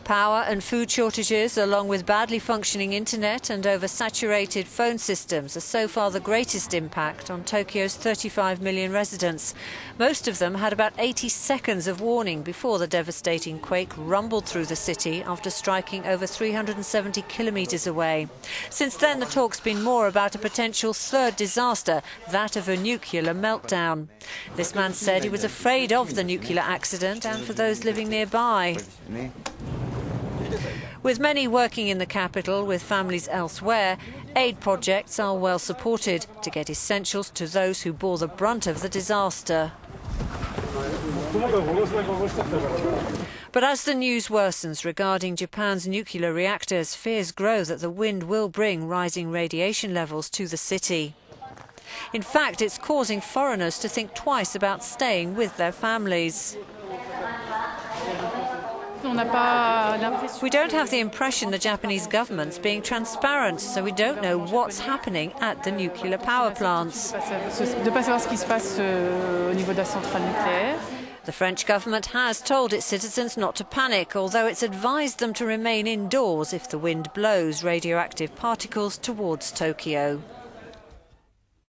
Power and food shortages, along with badly functioning internet and oversaturated phone systems, are so far the greatest impact on Tokyo's 35 million residents. Most of them had about 80 seconds of warning before the devastating quake rumbled through the city after striking over 370 kilometres away. Since then, the talk's been more about a potential third disaster, that of a nuclear meltdown. This man said he was afraid of the nuclear accident and for those living nearby. With many working in the capital with families elsewhere, aid projects are well supported to get essentials to those who bore the brunt of the disaster. But as the news worsens regarding Japan's nuclear reactors, fears grow that the wind will bring rising radiation levels to the city. In fact, it's causing foreigners to think twice about staying with their families. We don't have the impression the Japanese government's being transparent, so we don't know what's happening at the nuclear power plants. The French government has told its citizens not to panic, although it's advised them to remain indoors if the wind blows radioactive particles towards Tokyo.